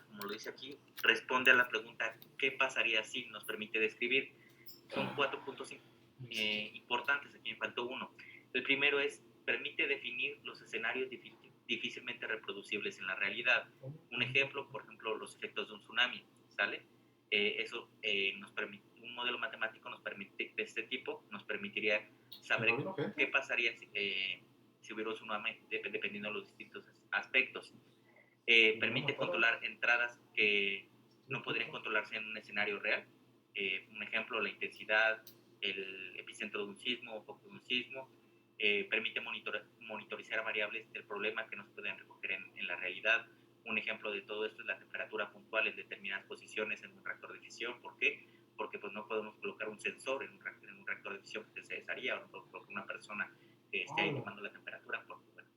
como lo dice aquí, responde a la pregunta ¿qué pasaría si? Nos permite describir. Son 4 puntos importantes, aquí me faltó uno. El primero es, permite definir los escenarios difícilmente reproducibles en la realidad. Un ejemplo, por ejemplo, los efectos de un tsunami, ¿sale? Eso nos permite, un modelo matemático nos permite, de este tipo nos permitiría saber qué pasaría si hubiera un tsunami dependiendo de los distintos aspectos. Permite controlar entradas que no podrían controlarse en un escenario real. Un ejemplo, la intensidad, el epicentro de un sismo o foco de un sismo. Permite monitorizar variables del problema que no se pueden recoger en la realidad. Un ejemplo de todo esto es la temperatura puntual en determinadas posiciones en un reactor de fisión. ¿Por qué? Porque pues, no podemos colocar un sensor en un reactor de fisión que se desharía, o no podemos colocar una persona que esté ahí tomando la temperatura, porque bueno,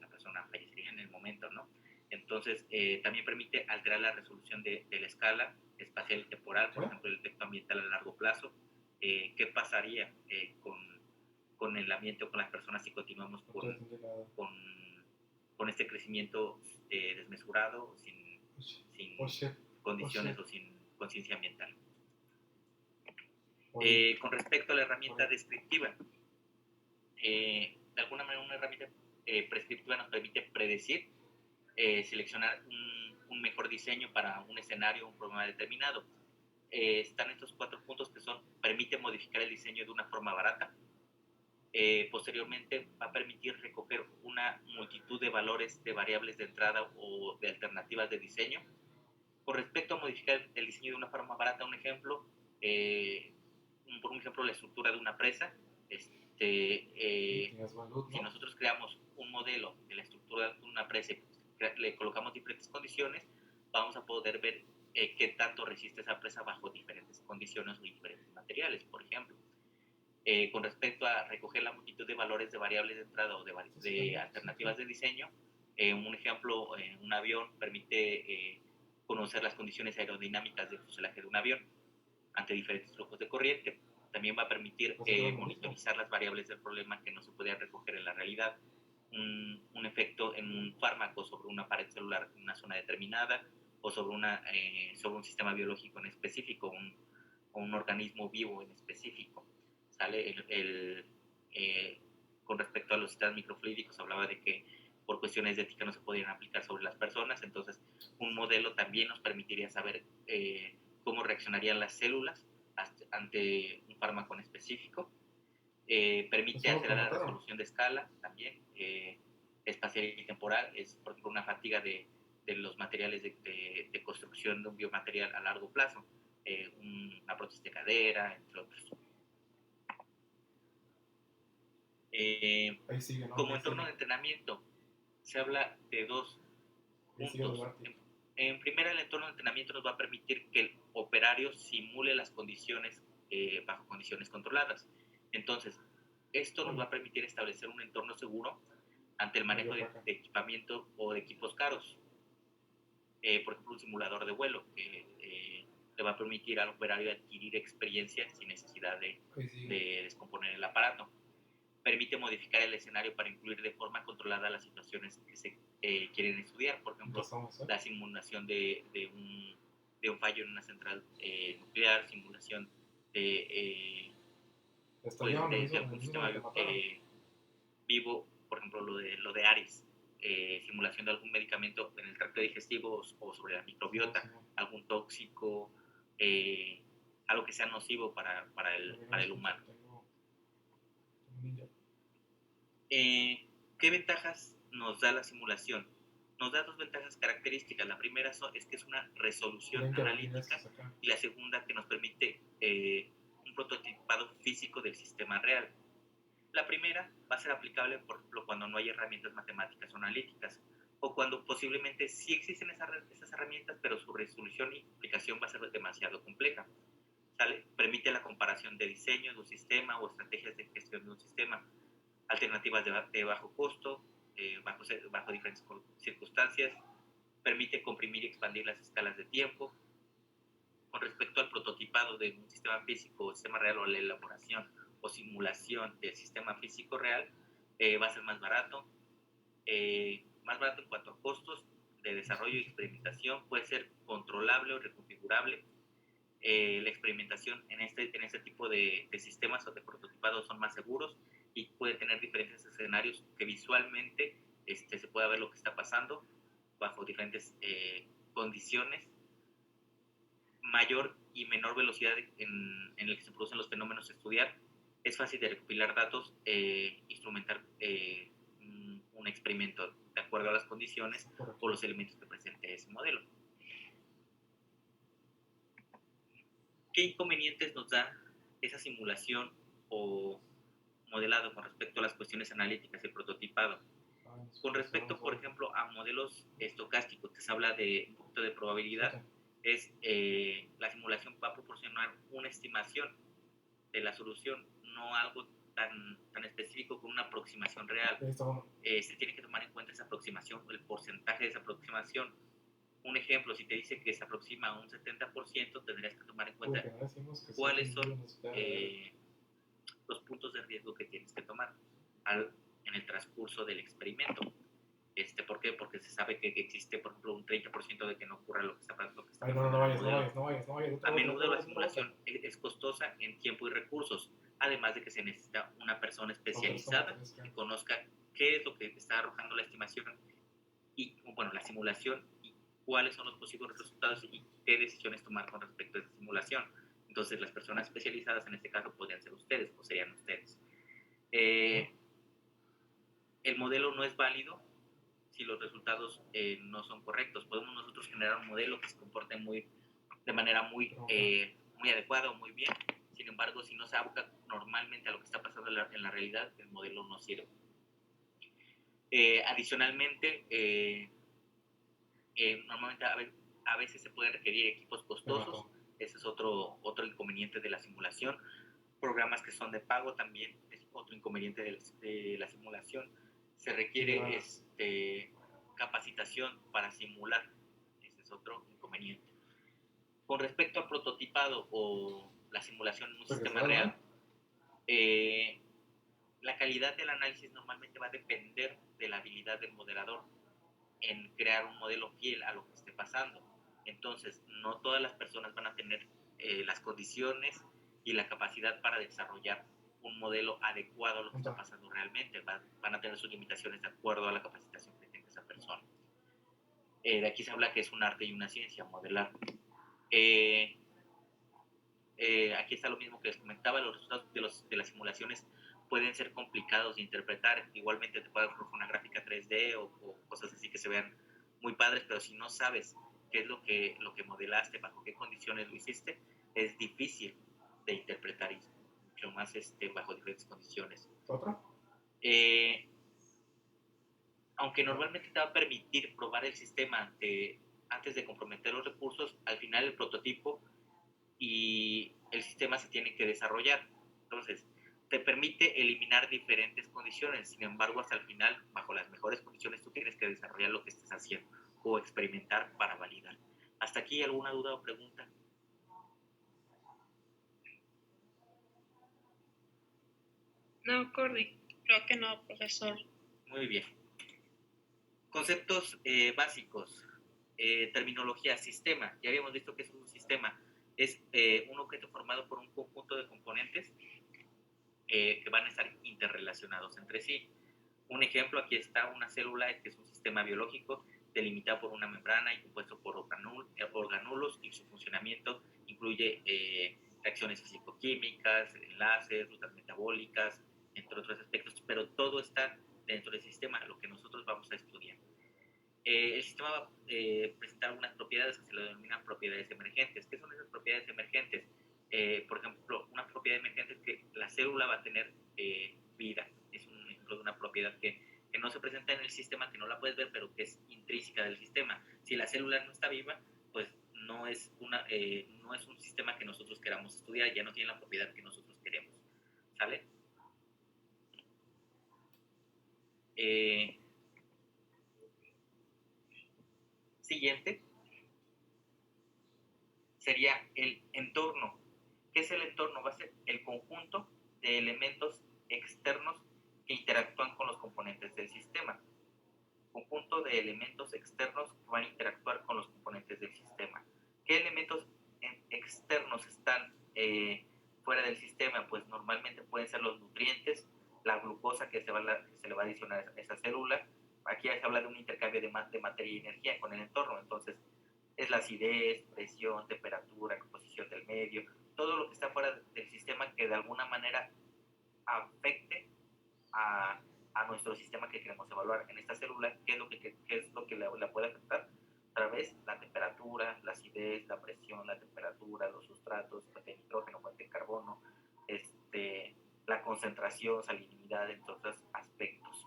la persona fallecería en el momento, ¿no? Entonces, también permite alterar la resolución de la escala espacial y temporal, por ejemplo, el efecto ambiental a largo plazo. ¿Qué pasaría con el ambiente o con las personas si continuamos con este crecimiento desmesurado, sin condiciones o sin conciencia ambiental? Con respecto a la herramienta descriptiva, de alguna manera una herramienta prescriptiva nos permite predecir, seleccionar un mejor diseño para un escenario o un problema determinado. Están estos 4 puntos que son, permite modificar el diseño de una forma barata. Posteriormente va a permitir recoger una multitud de valores de variables de entrada o de alternativas de diseño. Con respecto a modificar el diseño de una forma barata, un ejemplo, por un ejemplo, la estructura de una presa. Si nosotros creamos un modelo de la estructura de una presa y le colocamos diferentes condiciones, vamos a poder ver qué tanto resiste esa presa bajo diferentes condiciones o diferentes materiales, por ejemplo. Con respecto a recoger la multitud de valores de variables de entrada o de alternativas de diseño, un ejemplo, un avión permite conocer las condiciones aerodinámicas del fuselaje de un avión ante diferentes flujos de corriente. También va a permitir monitorizar las variables del problema que no se podían recoger en la realidad. Un efecto en un fármaco sobre una pared celular en una zona determinada o sobre un sistema biológico en específico, o un organismo vivo en específico. ¿Sale? Con respecto a los sistemas microfluídicos, hablaba de que por cuestiones de ética no se podían aplicar sobre las personas, entonces un modelo también nos permitiría saber cómo reaccionarían las células ante un fármaco en específico. Permite alterar la resolución de escala también, espacial y temporal. Es, por ejemplo, una fatiga de los materiales de construcción de un biomaterial a largo plazo, una prótesis de cadera, entre otros. Como entorno de entrenamiento, se habla de 2 puntos. En primera, el entorno de entrenamiento nos va a permitir que el operario simule las condiciones bajo condiciones controladas. Entonces, esto nos va a permitir establecer un entorno seguro ante el manejo de equipamiento o de equipos caros. Por ejemplo, un simulador de vuelo que le va a permitir al operario adquirir experiencia sin necesidad de descomponer el aparato. Permite modificar el escenario para incluir de forma controlada las situaciones que se quieren estudiar. Por ejemplo, la simulación de un fallo en una central nuclear, simulación de algún sistema vivo, por ejemplo, lo de Ares, simulación de algún medicamento en el tracto digestivo o sobre la microbiota, algún tóxico, algo que sea nocivo para el humano. ¿Qué ventajas nos da la simulación? Nos da 2 ventajas características. La primera es que es una resolución analítica, y la segunda que nos permite un prototipado físico del sistema real. La primera va a ser aplicable, por ejemplo, cuando no hay herramientas matemáticas o analíticas, o cuando posiblemente sí existen esas herramientas, pero su resolución y aplicación va a ser demasiado compleja. ¿Sale? Permite la comparación de diseño de un sistema o estrategias de gestión de un sistema, alternativas de bajo costo, bajo diferentes circunstancias. Permite comprimir y expandir las escalas de tiempo. Con respecto al prototipado de un sistema físico o sistema real, o la elaboración o simulación del sistema físico real, va a ser más barato en cuanto a costos, de desarrollo y experimentación puede ser controlable o reconfigurable. La experimentación en este tipo de sistemas o de prototipados son más seguros y puede tener diferentes escenarios que visualmente se pueda ver lo que está pasando bajo diferentes condiciones, mayor y menor velocidad en la que se producen los fenómenos a estudiar. Es fácil de recopilar datos, instrumentar un experimento de acuerdo a las condiciones o los elementos que presente ese modelo. ¿Qué inconvenientes nos da esa simulación o modelado con respecto a las cuestiones analíticas y prototipado? Con respecto, por ejemplo, a modelos estocásticos, que se habla de un poquito de probabilidad, es la simulación va a proporcionar una estimación de la solución, no algo tan específico como una aproximación real. Se tiene que tomar en cuenta esa aproximación, el porcentaje de esa aproximación. Un ejemplo, si te dice que se aproxima a un 70%, tendrías que tomar en cuenta cuáles son los puntos de riesgo que tienes que tomar en el transcurso del experimento. ¿Por qué? Porque se sabe que existe, por ejemplo, un 30% de que no ocurra lo que está pasando. No vayas. A menudo la simulación es costosa en tiempo y recursos, además de que se necesita una persona especializada que conozca qué es lo que está arrojando la estimación y, bueno, la simulación y cuáles son los posibles resultados y qué decisiones tomar con respecto a esa simulación. Entonces, las personas especializadas en este caso podrían ser ustedes o serían ustedes. El modelo no es válido si los resultados no son correctos. Podemos nosotros generar un modelo que se comporte de manera muy adecuada o muy bien. Sin embargo, si no se aplica normalmente a lo que está pasando en la realidad, el modelo no sirve. Adicionalmente, normalmente a veces se pueden requerir equipos costosos. Ese es otro inconveniente de la simulación. Programas que son de pago también es otro inconveniente de la simulación. Se requiere capacitación para simular. Ese es otro inconveniente. Con respecto al prototipado o la simulación en un sistema real, la calidad del análisis normalmente va a depender de la habilidad del modelador en crear un modelo fiel a lo que esté pasando. Entonces, no todas las personas van a tener las condiciones y la capacidad para desarrollar un modelo adecuado a lo que está pasando realmente. Van a tener sus limitaciones de acuerdo a la capacitación que tenga esa persona. De aquí se habla que es un arte y una ciencia modelar. Aquí está lo mismo que les comentaba, los resultados de las simulaciones pueden ser complicados de interpretar. Igualmente te puede arrojar una gráfica 3D o cosas así que se vean muy padres, pero si no sabes qué es lo que modelaste, bajo qué condiciones lo hiciste, es difícil de interpretar, y mucho más bajo diferentes condiciones. ¿Otra? Aunque normalmente te va a permitir probar el sistema antes de comprometer los recursos, al final el prototipo y el sistema se tiene que desarrollar. Entonces, te permite eliminar diferentes condiciones. Sin embargo, hasta el final, bajo las mejores condiciones, tú tienes que desarrollar lo que estés haciendo o experimentar para validar. ¿Hasta aquí alguna duda o pregunta? No, Cordy. Creo que no, profesor. Muy bien. Conceptos básicos. Terminología, sistema. Ya habíamos visto que es un sistema. Es un objeto formado por un conjunto de componentes que van a estar interrelacionados entre sí. Un ejemplo, aquí está una célula, que es un sistema biológico delimitado por una membrana y compuesto por organulos, y su funcionamiento incluye reacciones físico-químicas, enlaces, rutas metabólicas, entre otros aspectos, pero todo está dentro del sistema, lo que nosotros vamos a estudiar. El sistema va a presentar algunas propiedades que se le denominan propiedades emergentes. ¿Qué son esas propiedades emergentes? Por ejemplo, una propiedad emergente es que la célula va a tener vida. Es un ejemplo de una propiedad que no se presenta en el sistema, que no la puedes ver, pero que es intrínseca del sistema. Si la célula no está viva, pues no es un sistema que nosotros queramos estudiar, ya no tiene la propiedad que nosotros queremos. ¿Sale? Siguiente sería el entorno. ¿Qué es el entorno? Va a ser el conjunto de elementos externos que interactúan con los componentes del sistema. Conjunto de elementos externos que van fuera del sistema, pues normalmente pueden ser los nutrientes, la glucosa que se le va a adicionar a esa célula. Aquí se habla de un intercambio de materia y energía con el entorno, entonces es la acidez, presión, temperatura, composición del medio, todo lo que está fuera del sistema que de alguna manera afecte a nuestro sistema que queremos evaluar. En esta célula, ¿qué es lo que la puede afectar? Otra vez, la temperatura, la acidez, la presión, la temperatura, los sustratos, fuente de nitrógeno, fuente de carbono, la concentración, salinidad, entre otros aspectos.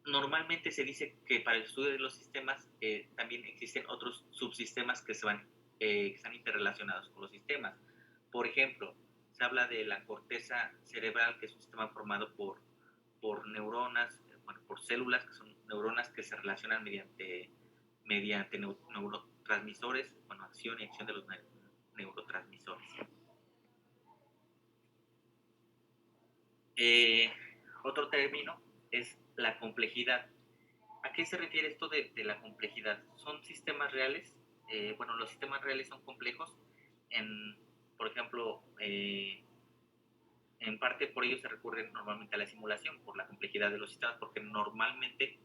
Normalmente se dice que para el estudio de los sistemas también existen otros subsistemas que están interrelacionados con los sistemas. Por ejemplo, se habla de la corteza cerebral, que es un sistema formado por neuronas, por células, que son neuronas que se relacionan mediante neurotransmisores, acción y acción de los neurotransmisores. Otro término es la complejidad. ¿A qué se refiere esto de la complejidad? ¿Son sistemas reales? Los sistemas reales son complejos. Por ejemplo, en parte por ello se recurre normalmente a la simulación, por la complejidad de los sistemas, porque normalmente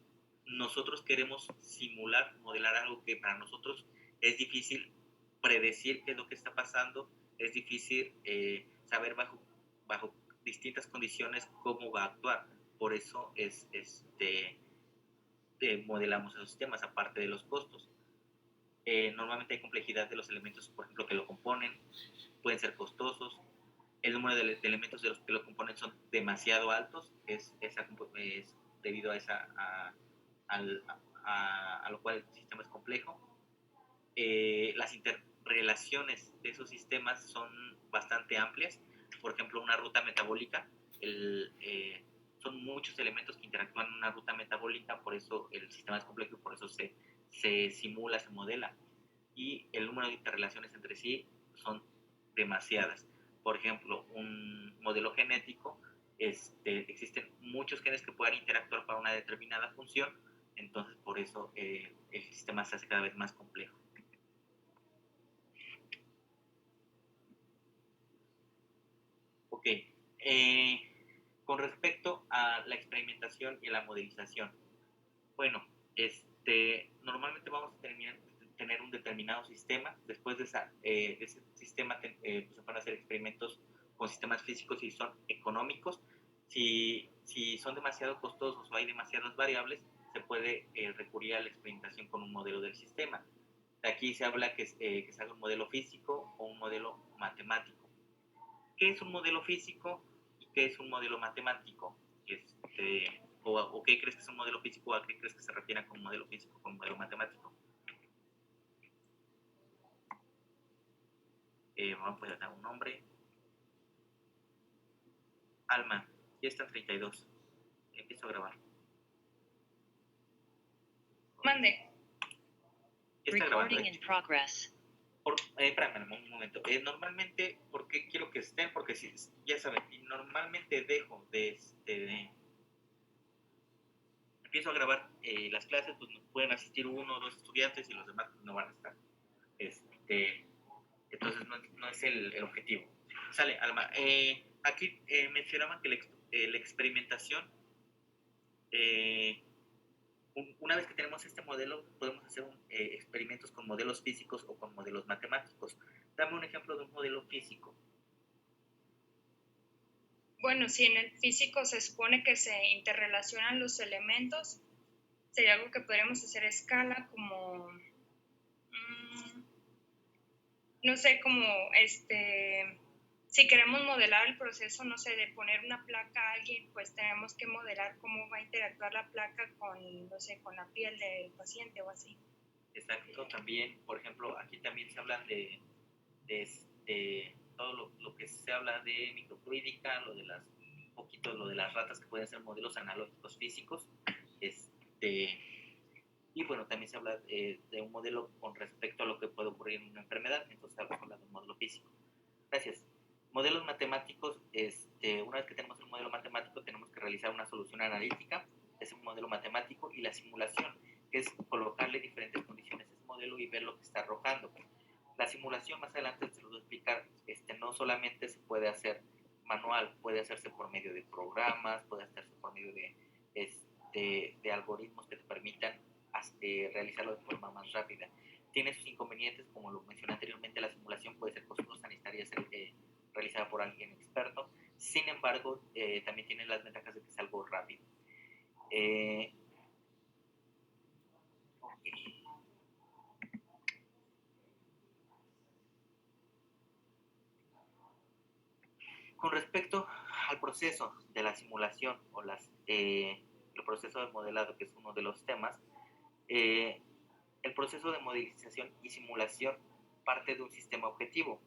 nosotros queremos simular, modelar algo que para nosotros es difícil predecir qué es lo que está pasando, es difícil saber bajo distintas condiciones cómo va a actuar. Por eso modelamos esos sistemas, aparte de los costos. Normalmente hay complejidad de los elementos, por ejemplo, que lo componen, pueden ser costosos. El número de elementos de los que lo componen son demasiado altos, es debido a lo cual el sistema es complejo. Las interrelaciones de esos sistemas son bastante amplias. Por ejemplo, una ruta metabólica, son muchos elementos que interactúan en una ruta metabólica, por eso el sistema es complejo y por eso se simula, se modela. Y el número de interrelaciones entre sí son demasiadas. Por ejemplo, un modelo genético, existen muchos genes que puedan interactuar para una determinada función, entonces por eso el sistema se hace cada vez más complejo. Ok, con respecto a la experimentación y la modelización, normalmente vamos a tener un determinado sistema. Después de ese sistema se van a hacer experimentos con sistemas físicos y son económicos. Si son demasiado costosos o hay demasiadas variables, se puede recurrir a la experimentación con un modelo del sistema. Aquí se habla que se haga un modelo físico o un modelo matemático. ¿Qué es un modelo físico y qué es un modelo matemático? ¿O qué crees que es un modelo físico o a qué crees que se refiere con un modelo físico o con un modelo matemático? Vamos a dar un nombre. Alma, ya está en 32. Empiezo a grabar. Mande. Ya está grabando. Recording in progress. Espérame un momento. Normalmente, ¿por qué quiero que estén? Porque ya saben, normalmente dejo empiezo a grabar las clases, pues pueden asistir 1 o 2 estudiantes y los demás no van a estar. Entonces no es el objetivo. Sale, Alma. Aquí mencionaban que la experimentación, una vez que tenemos este modelo, podemos hacer experimentos con modelos físicos o con modelos matemáticos. Dame un ejemplo de un modelo físico. Bueno, si en el físico se supone que se interrelacionan los elementos, sería algo que podríamos hacer a escala, como, no sé, como si queremos modelar el proceso, no sé, de poner una placa a alguien, pues tenemos que modelar cómo va a interactuar la placa con, no sé, con la piel del paciente o así. Exacto, también, por ejemplo, aquí también se habla de todo lo que se habla de microfluídica, lo de las ratas que pueden ser modelos analógicos físicos, y bueno, también se habla de un modelo con respecto a lo que puede ocurrir en una enfermedad, entonces habla de un modelo físico. Gracias. Modelos matemáticos, una vez que tenemos el modelo matemático, tenemos que realizar una solución analítica, es un modelo matemático, y la simulación, que es colocarle diferentes condiciones a ese modelo modelo y ver lo que está arrojando. La simulación, más adelante se los voy a explicar, no solamente se puede hacer manual, puede hacerse por medio de programas, puede hacerse por medio de algoritmos que te permitan realizarlo de forma más rápida. Tiene sus inconvenientes, como lo mencioné anteriormente, la simulación puede ser costosa, necesitaría ser realizada por alguien experto. Sin embargo, también tiene las ventajas de que es algo rápido. Con respecto al proceso de la simulación o el proceso de modelado, que es uno de los temas, el proceso de modelización y simulación parte de un sistema objetivo,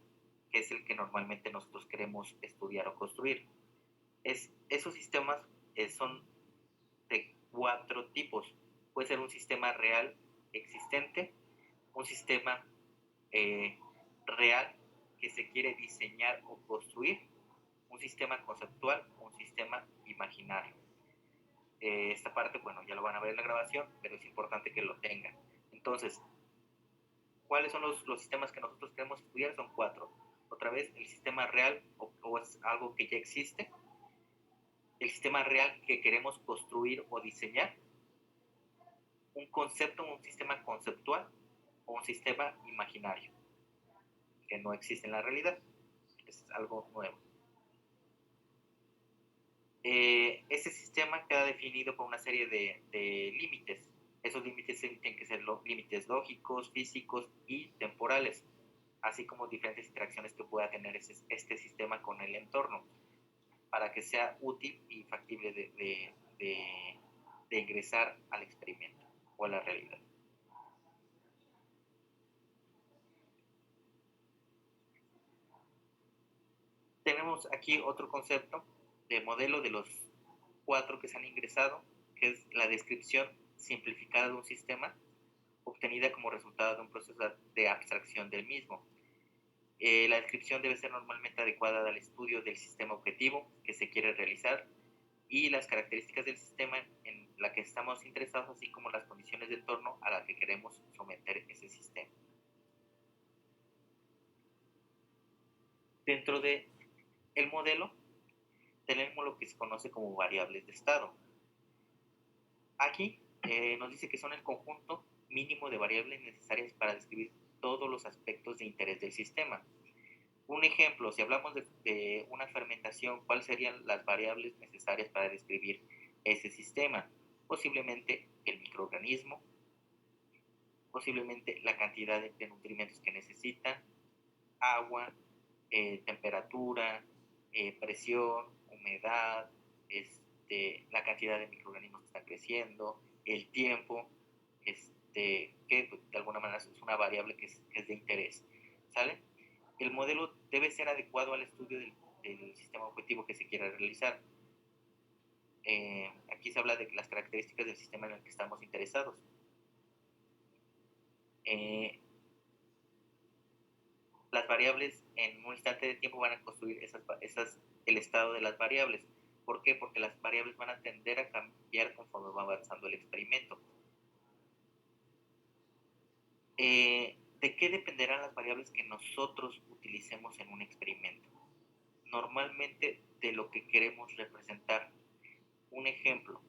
que es el que normalmente nosotros queremos estudiar o construir. Esos sistemas son de 4 tipos. Puede ser un sistema real existente, un sistema real que se quiere diseñar o construir, un sistema conceptual o un sistema imaginario. Esta parte, bueno, ya lo van a ver en la grabación, pero es importante que lo tengan. Entonces, ¿cuáles son los sistemas que nosotros queremos estudiar? Son 4. Otra vez, el sistema real o es algo que ya existe, el sistema real que queremos construir o diseñar, un concepto, un sistema conceptual o un sistema imaginario, que no existe en la realidad, es algo nuevo. Ese sistema queda definido por una serie de límites. Esos límites tienen que ser límites lógicos, físicos y temporales, así como diferentes interacciones que pueda tener este sistema con el entorno, para que sea útil y factible de ingresar al experimento o a la realidad. Tenemos aquí otro concepto de modelo de los 4 que se han ingresado, que es la descripción simplificada de un sistema obtenida como resultado de un proceso de abstracción del mismo. La descripción debe ser normalmente adecuada al estudio del sistema objetivo que se quiere realizar y las características del sistema en la que estamos interesados, así como las condiciones de entorno a las que queremos someter ese sistema. Dentro del modelo tenemos lo que se conoce como variables de estado. Aquí nos dice que son el conjunto mínimo de variables necesarias para describir todos los aspectos de interés del sistema. Un ejemplo, si hablamos de una fermentación, ¿cuáles serían las variables necesarias para describir ese sistema? Posiblemente el microorganismo, posiblemente la cantidad de nutrimentos que necesita, agua, temperatura, presión, humedad, la cantidad de microorganismos que están creciendo, el tiempo, que de alguna manera es una variable que es de interés, ¿sale? El modelo debe ser adecuado al estudio del sistema objetivo que se quiera realizar. Aquí se habla de las características del sistema en el que estamos interesados. Las variables en un instante de tiempo van a construir el estado de las variables. ¿Por qué? Porque las variables van a tender a cambiar conforme va avanzando el experimento. ¿De qué dependerán las variables que nosotros utilicemos en un experimento? Normalmente de lo que queremos representar. Un ejemplo,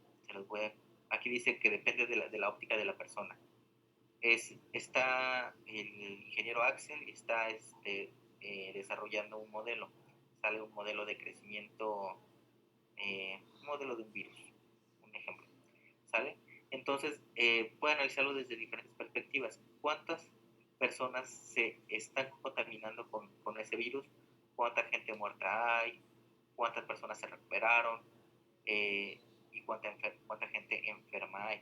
aquí dice que depende de la óptica de la persona. Está el ingeniero Axel y está desarrollando un modelo. Sale un modelo de crecimiento, un modelo de un virus, un ejemplo. ¿Sale? Entonces, puede analizarlo desde diferentes perspectivas. ¿Cuántas personas se están contaminando con ese virus? ¿Cuánta gente muerta hay? ¿Cuántas personas se recuperaron? Y cuánta gente enferma hay.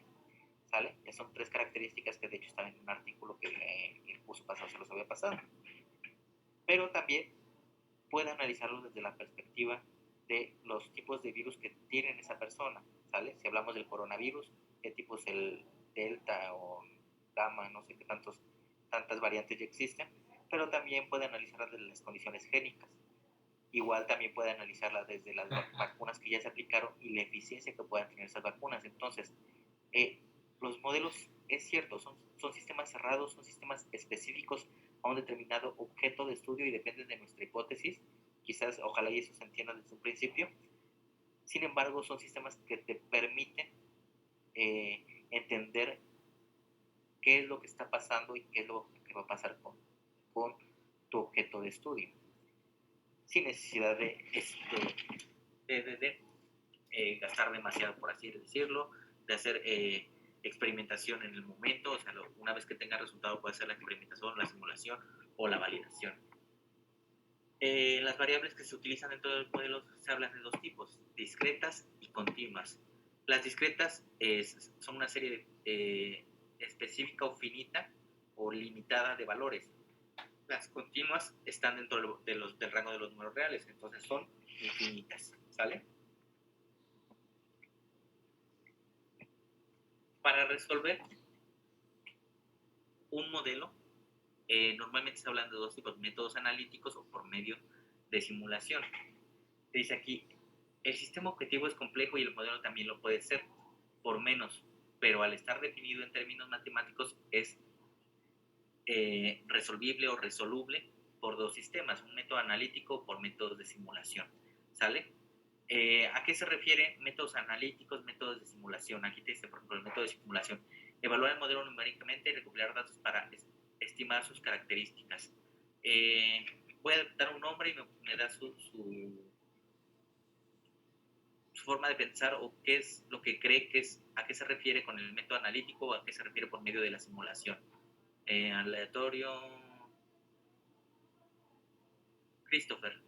¿Sale? Son 3 características que de hecho están en un artículo que el curso pasado se los había pasado. Pero también puede analizarlo desde la perspectiva de los tipos de virus que tiene esa persona, ¿sale? Si hablamos del coronavirus, qué tipo es el delta o gamma, no sé qué tantas variantes ya existen, pero también puede analizarlas desde las condiciones génicas. Igual también puede analizarlas desde las vacunas que ya se aplicaron y la eficiencia que puedan tener esas vacunas. Entonces, los modelos es cierto, son sistemas cerrados, son sistemas específicos a un determinado objeto de estudio y dependen de nuestra hipótesis. Quizás, ojalá y eso se entienda desde un principio. Sin embargo, son sistemas que te permiten entender qué es lo que está pasando y qué es lo que va a pasar con tu objeto de estudio, sin necesidad de gastar demasiado, por así decirlo, de hacer experimentación en el momento. O sea, una vez que tenga resultado puede ser la experimentación, la simulación o la validación. Las variables que se utilizan dentro del modelo se hablan de dos tipos, discretas y continuas. Las discretas son una serie específica o finita o limitada de valores. Las continuas están dentro del rango de los números reales, entonces son infinitas, ¿sale? Para resolver un modelo, normalmente se hablan de dos tipos, métodos analíticos o por medio de simulación. Dice aquí, el sistema objetivo es complejo y el modelo también lo puede ser, por menos, pero al estar definido en términos matemáticos es resolvible o resoluble por dos sistemas, un método analítico o por métodos de simulación, ¿sale? ¿A qué se refiere métodos analíticos, métodos de simulación? Aquí te dice, por ejemplo, el método de simulación. Evaluar el modelo numéricamente y recopilar datos para estimar sus características. Voy a dar un nombre y me da su forma de pensar o qué es lo que cree que es, a qué se refiere con el método analítico o a qué se refiere por medio de la simulación. Aleatorio. Christopher.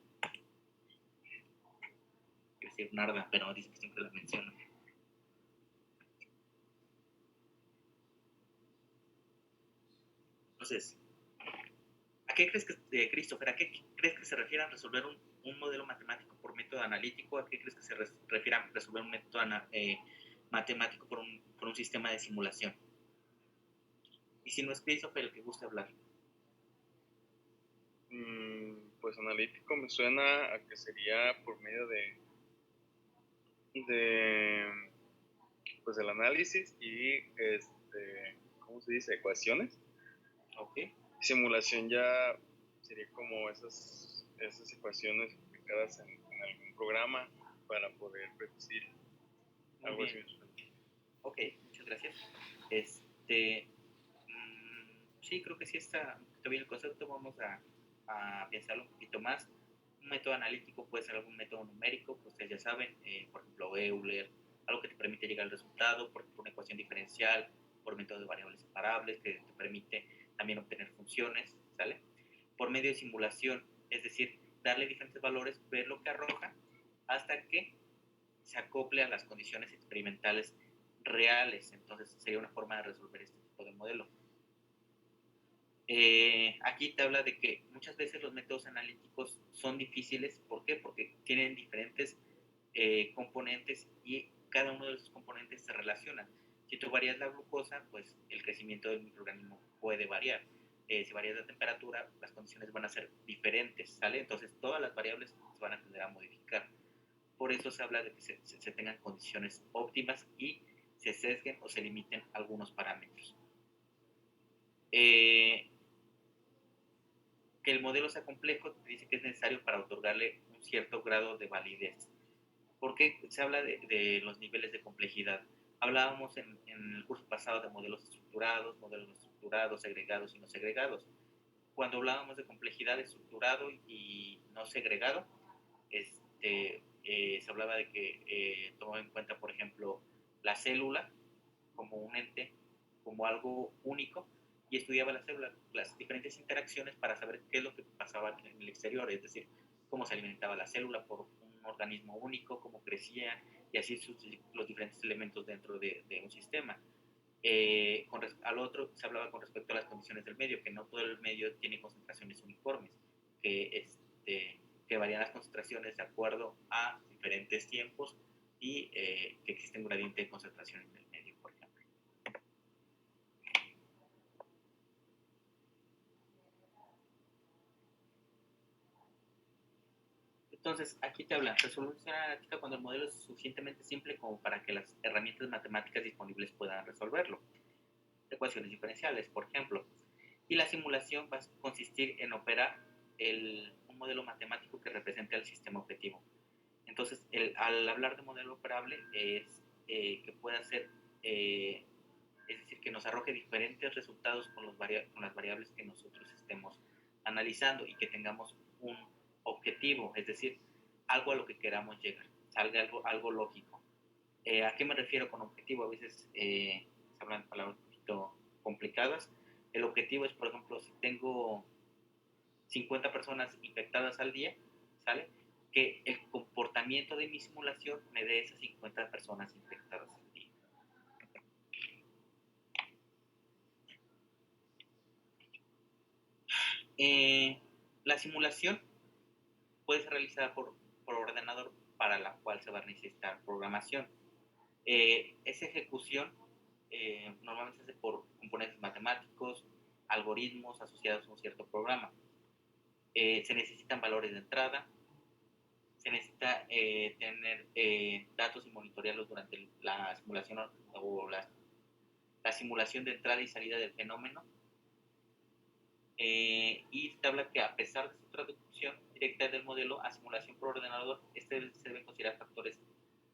Quiero decir Narda, pero dice que siempre la menciono. Entonces, ¿a qué crees que, Christopher, a qué crees que se refiere a resolver un modelo matemático por método analítico? ¿A qué crees que se refiere a resolver un método matemático por un sistema de simulación? Y si no es Christopher el que guste hablar. Pues analítico me suena a que sería por medio pues el análisis y ¿cómo se dice? Ecuaciones. Ok. Simulación ya sería como esas ecuaciones aplicadas en algún programa para poder predecir algo así. Ok, muchas gracias. Sí, creo que sí está bien el concepto. Vamos a pensarlo un poquito más. Un método analítico puede ser algún método numérico, que ustedes ya saben, por ejemplo, Euler, algo que te permite llegar al resultado por una ecuación diferencial, por método de variables separables, que te permite también obtener funciones, ¿sale? Por medio de simulación, es decir, darle diferentes valores, ver lo que arroja, hasta que se acople a las condiciones experimentales reales. Entonces sería una forma de resolver este tipo de modelo. Aquí te habla de que muchas veces los métodos analíticos son difíciles. ¿Por qué? Porque tienen diferentes componentes y cada uno de esos componentes se relacionan. Si tú varías la glucosa, pues el crecimiento del microorganismo puede variar. Si varías la temperatura, las condiciones van a ser diferentes, ¿sale? Entonces todas las variables se van a tender a modificar. Por eso se habla de que se tengan condiciones óptimas y se sesguen o se limiten algunos parámetros. Que el modelo sea complejo, dice que es necesario para otorgarle un cierto grado de validez. ¿Por qué se habla de los niveles de complejidad? Hablábamos en el curso pasado de modelos estructurados, segregados y no segregados. Cuando hablábamos de complejidad estructurado y no segregado, se hablaba de que tomaba en cuenta, por ejemplo, la célula como un ente, como algo único, y estudiaba la célula, las diferentes interacciones para saber qué es lo que pasaba en el exterior, es decir, cómo se alimentaba la célula por un organismo único, cómo crecía, y así los diferentes elementos dentro de un sistema. Al otro se hablaba con respecto a las condiciones del medio, que no todo el medio tiene concentraciones uniformes, que varían las concentraciones de acuerdo a diferentes tiempos y que existe un gradiente de concentración en el medio, por ejemplo. Entonces, aquí te habla, resolución analítica cuando el modelo es suficientemente simple como para que las herramientas matemáticas disponibles puedan resolverlo. ecuaciones diferenciales, por ejemplo. Y la simulación va a consistir en operar un modelo matemático que represente al sistema objetivo. Entonces, al hablar de modelo operable es que pueda ser, es decir, que nos arroje diferentes resultados con las variables que nosotros estemos analizando y que tengamos un objetivo, es decir, algo a lo que queramos llegar, salga algo lógico. ¿A qué me refiero con objetivo? A veces se hablan de palabras un poquito complicadas. El objetivo es, por ejemplo, si tengo 50 personas infectadas al día, ¿sale? Que el comportamiento de mi simulación me dé esas 50 personas infectadas al día. La simulación puede ser realizada por ordenador, para la cual se va a necesitar programación. Esa ejecución normalmente se hace por componentes matemáticos, algoritmos asociados a un cierto programa. Se necesitan valores de entrada, se necesita tener datos y monitorearlos durante la simulación o la simulación de entrada y salida del fenómeno. Y se habla que a pesar de su traducción directa del modelo a simulación por ordenador, se deben considerar factores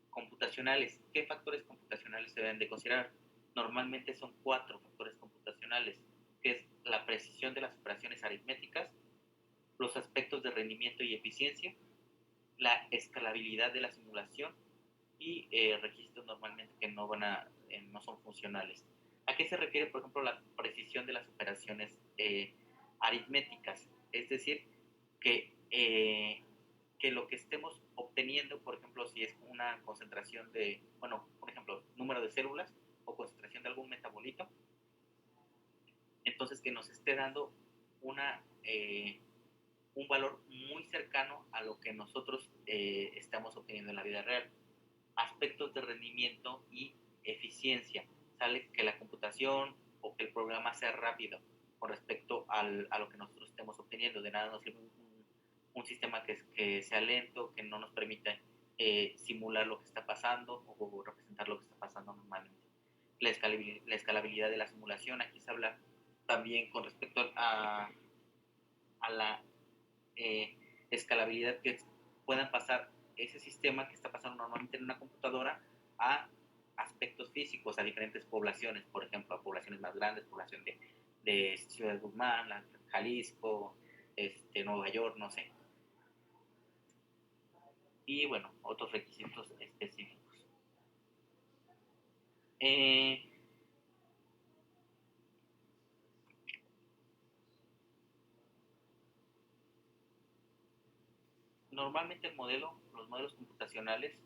computacionales. ¿Qué factores computacionales se deben de considerar? Normalmente son 4 factores computacionales, que es la precisión de las operaciones aritméticas, los aspectos de rendimiento y eficiencia, la escalabilidad de la simulación y registros normalmente que no son funcionales. ¿A qué se refiere, por ejemplo, la precisión de las operaciones aritméticas? Es decir, que lo que estemos obteniendo, por ejemplo, si es una concentración de, por ejemplo, número de células o concentración de algún metabolito, entonces que nos esté dando un valor muy cercano a lo que nosotros estamos obteniendo en la vida real. Aspectos de rendimiento y eficiencia. Sale que la computación o que el programa sea rápido con respecto a lo que nosotros estemos obteniendo. De nada nos sirve un sistema que sea lento, que no nos permita simular lo que está pasando o representar lo que está pasando normalmente. La escalabilidad de la simulación. Aquí se habla también con respecto a la escalabilidad, que puedan pasar ese sistema que está pasando normalmente en una computadora a aspectos físicos, a diferentes poblaciones, por ejemplo, a poblaciones más grandes, población de Ciudad de Guzmán, Jalisco, Nueva York, no sé. Y bueno, otros requisitos específicos. Normalmente los modelos computacionales,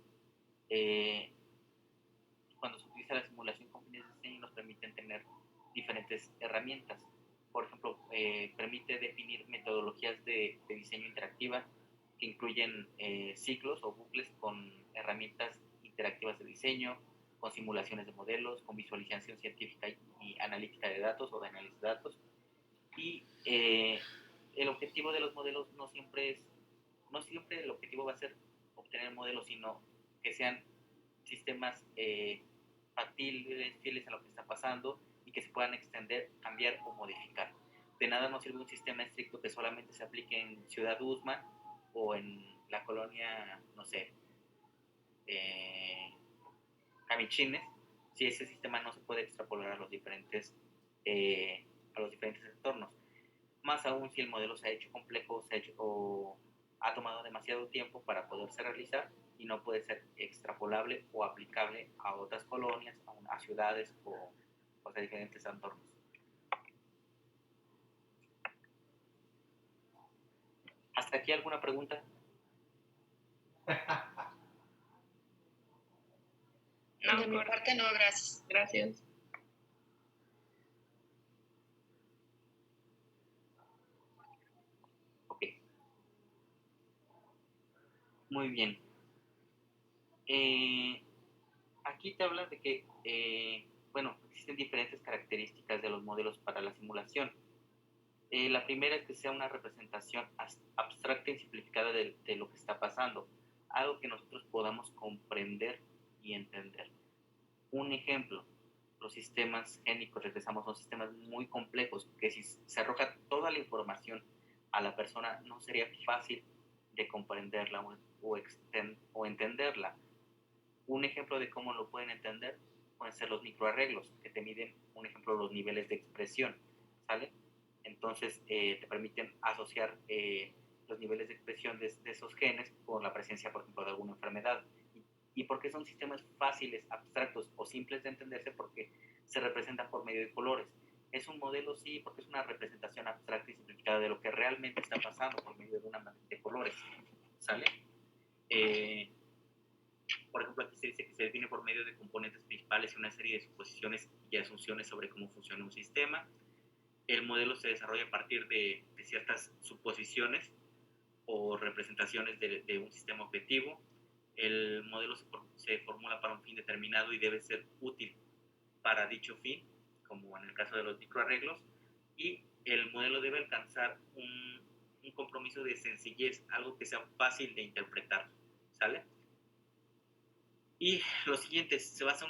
cuando se utiliza la simulación con fines de diseño, nos permiten tener diferentes herramientas. Por ejemplo, permite definir metodologías de diseño interactiva que incluyen ciclos o bucles con herramientas interactivas de diseño, con simulaciones de modelos, con visualización científica y analítica de datos o de análisis de datos. Y el objetivo de los modelos no siempre el objetivo va a ser obtener modelos, sino que sean sistemas factibles, fieles a lo que está pasando y que se puedan extender, cambiar o modificar. De nada nos sirve un sistema estricto que solamente se aplique en Ciudad Guzmán o en la colonia, no sé, Camichines, si ese sistema no se puede extrapolar a los diferentes entornos. Más aún si el modelo se ha hecho complejo, o ha tomado demasiado tiempo para poderse realizar y no puede ser extrapolable o aplicable a otras colonias, a ciudades o a diferentes entornos. ¿Hasta aquí alguna pregunta? No, de mi parte no, gracias. Gracias. Ok. Muy bien. Aquí te habla de que, existen diferentes características de los modelos para la simulación. La primera es que sea una representación abstracta y simplificada de lo que está pasando, algo que nosotros podamos comprender y entender. Un ejemplo, los sistemas génicos, regresamos, son sistemas muy complejos, que si se arroja toda la información a la persona no sería fácil de comprenderla o entenderla. Un ejemplo de cómo lo pueden entender pueden ser los microarreglos, que te miden, un ejemplo, los niveles de expresión, ¿sale? Entonces te permiten asociar los niveles de expresión de esos genes con la presencia, por ejemplo, de alguna enfermedad. ¿Y por qué son sistemas fáciles, abstractos o simples de entenderse? Porque se representan por medio de colores. Es un modelo, sí, porque es una representación abstracta y simplificada de lo que realmente está pasando por medio de una matriz de colores, ¿sale? Por ejemplo, aquí se dice que se define por medio de componentes principales y una serie de suposiciones y asunciones sobre cómo funciona un sistema. El modelo se desarrolla a partir de ciertas suposiciones o representaciones de un sistema objetivo. El modelo se formula para un fin determinado y debe ser útil para dicho fin, como en el caso de los microarreglos, y el modelo debe alcanzar un compromiso de sencillez, algo que sea fácil de interpretar, ¿sale? Y lo siguiente, se basa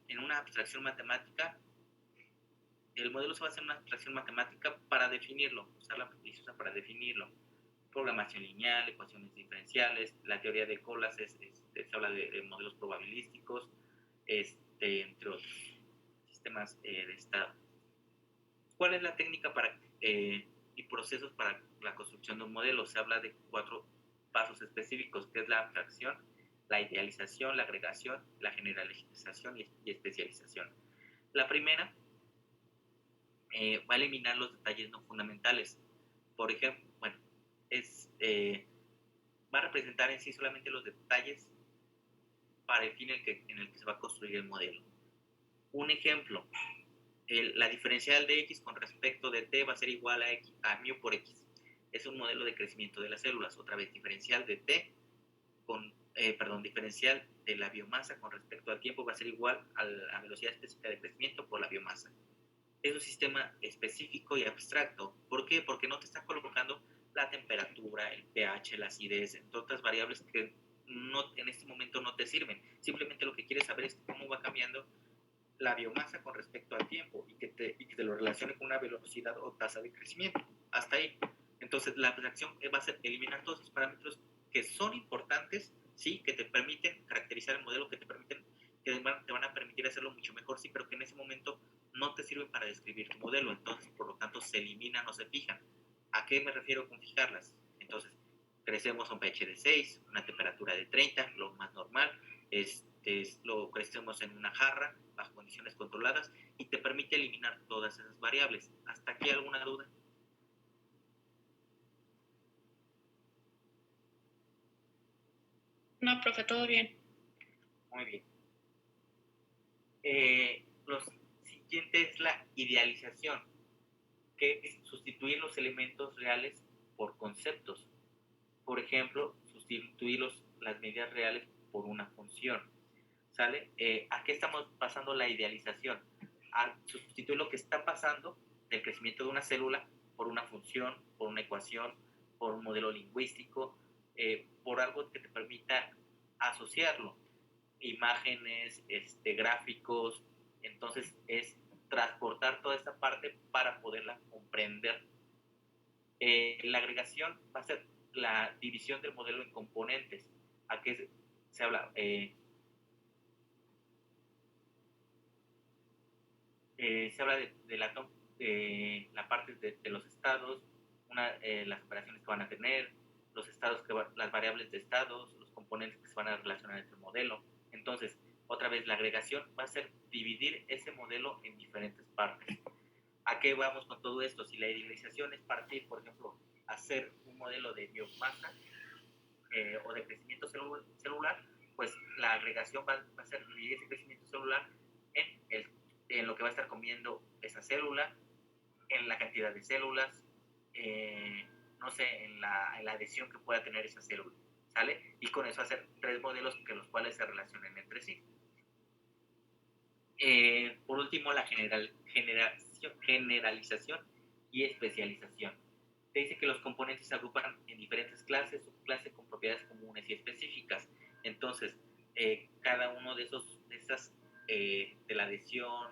en una abstracción matemática. El modelo se basa en una abstracción matemática para definirlo, usar la precisión para definirlo. Programación lineal, ecuaciones diferenciales, la teoría de colas, se habla de modelos probabilísticos, entre otros sistemas de estado. ¿Cuál es la técnica y procesos para la construcción de un modelo? Se habla de 4 pasos específicos, que es la abstracción, la idealización, la agregación, la generalización y especialización. La primera va a eliminar los detalles no fundamentales. Por ejemplo, va a representar en sí solamente los detalles para el fin en el que se va a construir el modelo. Un ejemplo, la diferencial de x con respecto de t va a ser igual a mu por x. Es un modelo de crecimiento de las células. Otra vez, diferencial de t diferencial de la biomasa con respecto al tiempo va a ser igual a la velocidad específica de crecimiento por la biomasa. Es un sistema específico y abstracto. ¿Por qué? Porque no te está colocando la temperatura, el pH, la acidez, entre otras variables que en este momento no te sirven. Simplemente lo que quieres saber es cómo va cambiando la biomasa con respecto al tiempo y que te lo relacione con una velocidad o tasa de crecimiento. Hasta ahí. Entonces, la abstracción va a ser eliminar todos esos parámetros que son importantes, sí, que te permiten caracterizar el modelo, que te van a permitir hacerlo mucho mejor, sí, pero que en ese momento no te sirven para describir tu modelo. Entonces, por lo tanto, se eliminan o se fijan. ¿A qué me refiero con fijarlas? Entonces, crecemos a un pH de 6, una temperatura de 30, lo más normal. Lo crecemos en una jarra bajo condiciones controladas y te permite eliminar todas esas variables. ¿Hasta aquí alguna duda? No, profe, todo bien. Muy bien. Lo siguiente es la idealización, que es sustituir los elementos reales por conceptos. Por ejemplo, sustituir las medidas reales por una función. ¿Sale? ¿A qué estamos pasando la idealización? A sustituir lo que está pasando del crecimiento de una célula por una función, por una ecuación, por un modelo lingüístico, por algo que te permita asociarlo. Imágenes, gráficos. Entonces es transportar toda esta parte para poderla comprender. La agregación va a ser la división del modelo en componentes. ¿A qué se habla? Se habla de la parte de los estados, las operaciones que van a tener, los estados las variables de estados, los componentes que se van a relacionar entre el modelo. Entonces, otra vez, la agregación va a ser dividir ese modelo en diferentes partes. ¿A qué vamos con todo esto? Si la idealización es partir, por ejemplo, hacer un modelo de biomasa o de crecimiento celular, pues la agregación va a ser dividir ese crecimiento celular en lo que va a estar comiendo esa célula, en la cantidad de células, no sé, en la adhesión que pueda tener esa célula, ¿sale? Y con eso hacer 3 modelos que los cuales se relacionen entre sí. Por último, la generalización y especialización. Te dice que los componentes se agrupan en diferentes clases, subclases con propiedades comunes y específicas. Entonces, cada uno de la adhesión,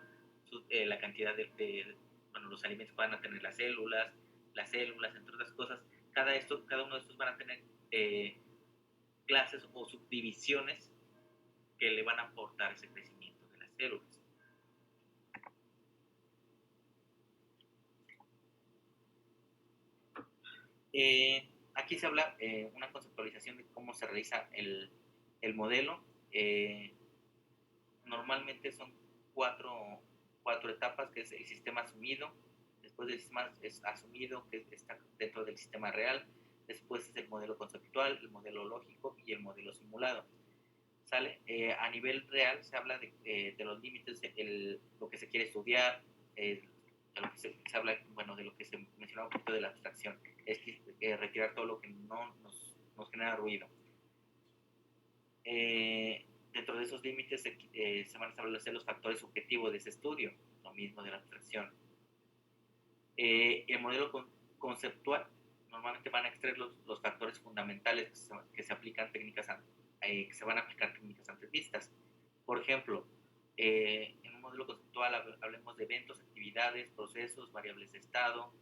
la cantidad bueno, los alimentos que van a tener las células, entre otras cosas. Cada uno de estos van a tener clases o subdivisiones que le van a aportar ese crecimiento de las células. Aquí se habla una conceptualización de cómo se realiza el modelo. Normalmente son cuatro etapas, que es el sistema asumido, después del sistema asumido, que está dentro del sistema real, después es el modelo conceptual, el modelo lógico y el modelo simulado. ¿Sale? A nivel real se habla de los límites, lo que se quiere estudiar, de lo que se habla, bueno, de lo que se mencionaba un poquito de la abstracción, es retirar todo lo que no nos genera ruido. Dentro de esos límites se van a establecer los factores subjetivos de ese estudio, lo mismo de la abstracción. El modelo conceptual normalmente van a extraer los factores fundamentales que se aplican técnicas que se van a aplicar técnicas antes vistas. Por ejemplo, en un modelo conceptual hablemos de eventos, actividades, procesos, variables de estado,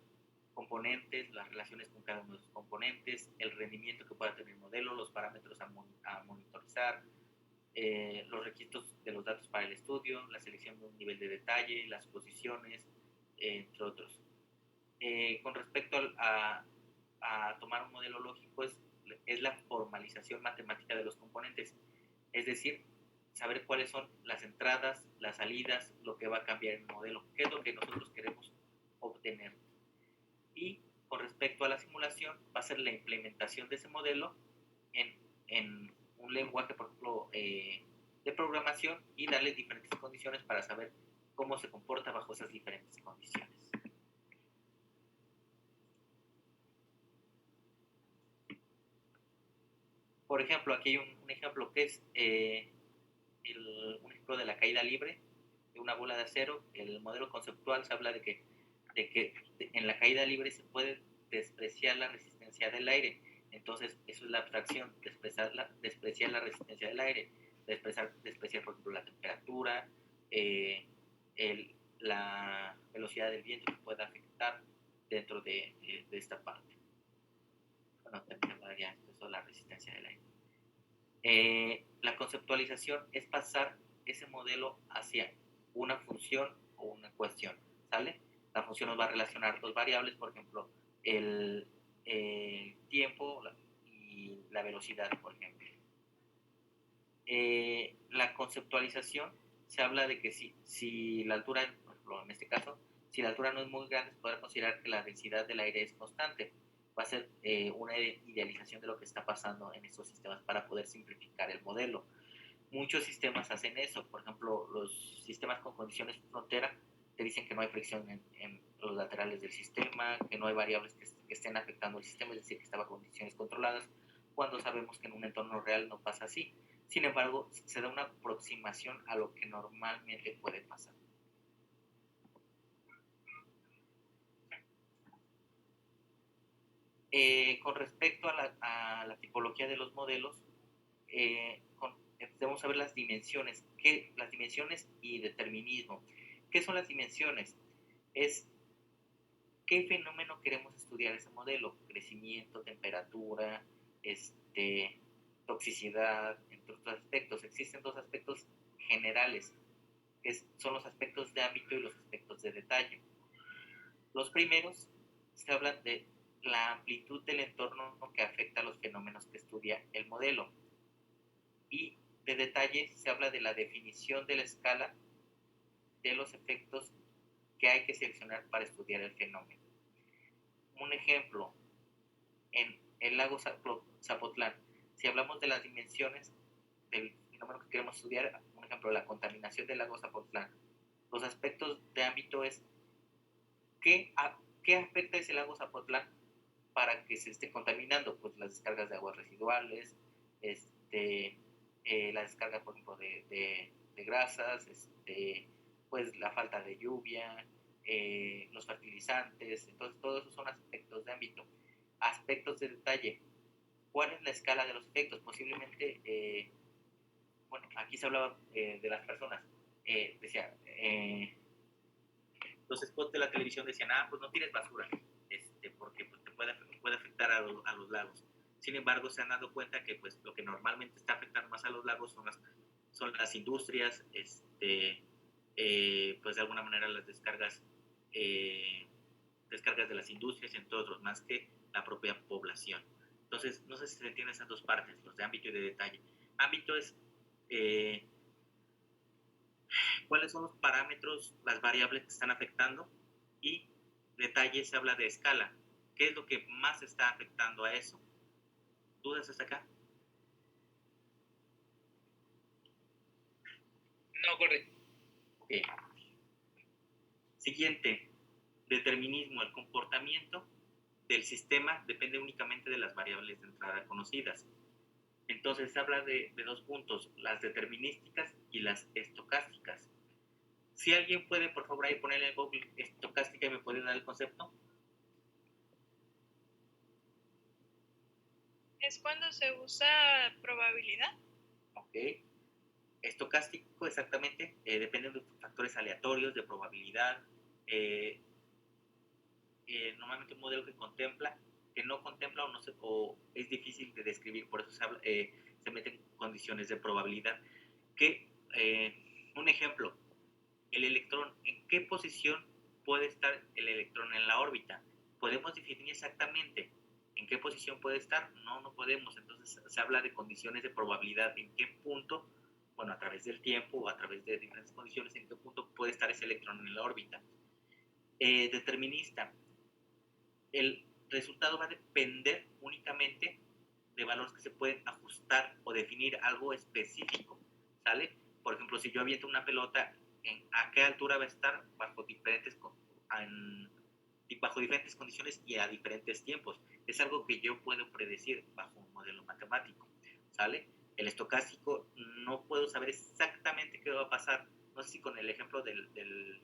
componentes, las relaciones con cada uno de los componentes, el rendimiento que pueda tener el modelo, los parámetros a monitorizar, los requisitos de los datos para el estudio, la selección de un nivel de detalle, las suposiciones, entre otros. Con respecto a tomar un modelo lógico, es la formalización matemática de los componentes, es decir, saber cuáles son las entradas, las salidas, lo que va a cambiar en el modelo, qué es lo que nosotros queremos obtener. Y con respecto a la simulación, va a ser la implementación de ese modelo en un lenguaje, por ejemplo, de programación, y darle diferentes condiciones para saber cómo se comporta bajo esas diferentes condiciones. Por ejemplo, aquí hay un ejemplo que es un ejemplo de la caída libre de una bola de acero. El modelo conceptual se habla de que en la caída libre se puede despreciar la resistencia del aire. Entonces, eso es la abstracción, despreciar la resistencia del aire, despreciar por ejemplo, la temperatura, la velocidad del viento que pueda afectar dentro de esta parte. Bueno, también hablaría de la resistencia del aire. La conceptualización es pasar ese modelo hacia una función o una ecuación, ¿sale? La función nos va a relacionar dos variables, por ejemplo, el tiempo y la velocidad, por ejemplo. La conceptualización se habla de que si la altura, por ejemplo, en este caso, si la altura no es muy grande, se podrá considerar que la densidad del aire es constante. Va a ser una idealización de lo que está pasando en estos sistemas para poder simplificar el modelo. Muchos sistemas hacen eso. Por ejemplo, los sistemas con condiciones de frontera te dicen que no hay fricción en los laterales del sistema, que no hay variables que estén afectando el sistema, es decir, que está bajo condiciones controladas, cuando sabemos que en un entorno real no pasa así. Sin embargo, se da una aproximación a lo que normalmente puede pasar. Con respecto a la tipología de los modelos, debemos saber las dimensiones y determinismo. ¿Qué son las dimensiones? Es qué fenómeno queremos estudiar ese modelo: crecimiento, temperatura, toxicidad, entre otros aspectos. Existen dos aspectos generales, que son los aspectos de ámbito y los aspectos de detalle. Los primeros se hablan de la amplitud del entorno que afecta a los fenómenos que estudia el modelo, y de detalle se habla de la definición de la escala de los efectos que hay que seleccionar para estudiar el fenómeno. Un ejemplo, en el lago Zapotlán, si hablamos de las dimensiones del fenómeno que queremos estudiar, un ejemplo, la contaminación del lago Zapotlán, los aspectos de ámbito es ¿qué afecta ese lago Zapotlán para que se esté contaminando? Pues las descargas de aguas residuales, la descarga, por ejemplo, de grasas, pues la falta de lluvia, los fertilizantes. Entonces, todos esos son aspectos de ámbito. Aspectos de detalle: ¿cuál es la escala de los efectos? Posiblemente, bueno, aquí se hablaba de las personas. Decía, Los spots de la televisión decían, pues no tires basura, porque pues, te puede afectar a los lagos. Sin embargo, se han dado cuenta que pues lo que normalmente está afectando más a los lagos son las industrias, pues de alguna manera las descargas de las industrias, entre otros, más que la propia población. Entonces, no sé si se entienden esas dos partes, los de ámbito y de detalle. Ámbito es cuáles son los parámetros, las variables que están afectando, y detalle se habla de escala. ¿Qué es lo que más está afectando a eso? ¿Dudas hasta acá? No, correcto. Ok. Siguiente, determinismo. El comportamiento del sistema depende únicamente de las variables de entrada conocidas. Entonces se habla de dos puntos, las determinísticas y las estocásticas. Si alguien puede, por favor, ahí ponerle en Google estocástica y me puede dar el concepto. Es cuando se usa probabilidad. Ok. Estocástico, exactamente, depende de factores aleatorios, de probabilidad. Normalmente un modelo que no contempla o es difícil de describir, por eso se meten condiciones de probabilidad. Un ejemplo, el electrón, ¿en qué posición puede estar el electrón en la órbita? ¿Podemos definir exactamente en qué posición puede estar? No podemos. Entonces se habla de condiciones de probabilidad, en qué punto, bueno, a través del tiempo o a través de diferentes condiciones, en qué punto puede estar ese electrón en la órbita. Determinista, el resultado va a depender únicamente de valores que se pueden ajustar o definir algo específico, ¿sale? Por ejemplo, si yo aviento una pelota, ¿a qué altura va a estar bajo diferentes condiciones y a diferentes tiempos? Es algo que yo puedo predecir bajo un modelo matemático, ¿sale? El estocástico no puedo saber exactamente qué va a pasar. No sé si con el ejemplo del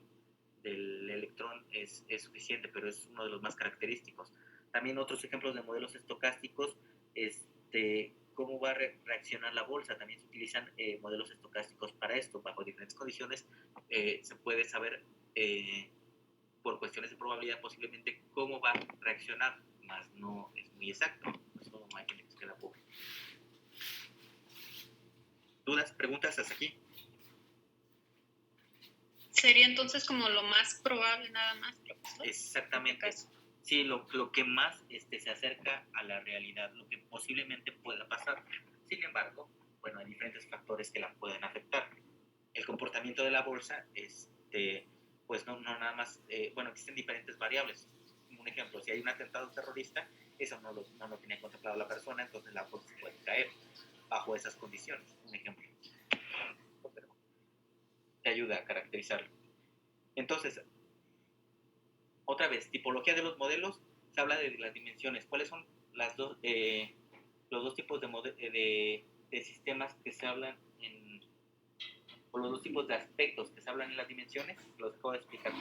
electrón es suficiente, pero es uno de los más característicos. También otros ejemplos de modelos estocásticos, cómo va a reaccionar la bolsa. También se utilizan modelos estocásticos para esto. Bajo diferentes condiciones se puede saber por cuestiones de probabilidad posiblemente cómo va a reaccionar, más no es muy exacto. Eso hay que les queda poco. ¿Dudas, preguntas hasta aquí? Sería entonces como lo más probable nada más, profesor. Exactamente. Sí, lo que más se acerca a la realidad, lo que posiblemente pueda pasar. Sin embargo, bueno, hay diferentes factores que la pueden afectar. El comportamiento de la bolsa, pues no nada más, existen diferentes variables. Un ejemplo, si hay un atentado terrorista, eso no lo tiene contemplado la persona, entonces la bolsa puede caer bajo esas condiciones. Un ejemplo. Te ayuda a caracterizarlo. Entonces, otra vez, tipología de los modelos, se habla de las dimensiones. ¿Cuáles son los dos tipos de sistemas que se hablan o los dos tipos de aspectos que se hablan en las dimensiones? Los acabo de explicar.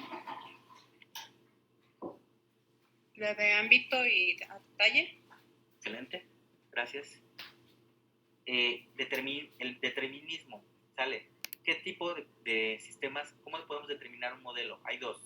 La de ámbito y detalle. Excelente, gracias. El determinismo, ¿sale? ¿Qué tipo de sistemas, cómo podemos determinar un modelo? Hay dos.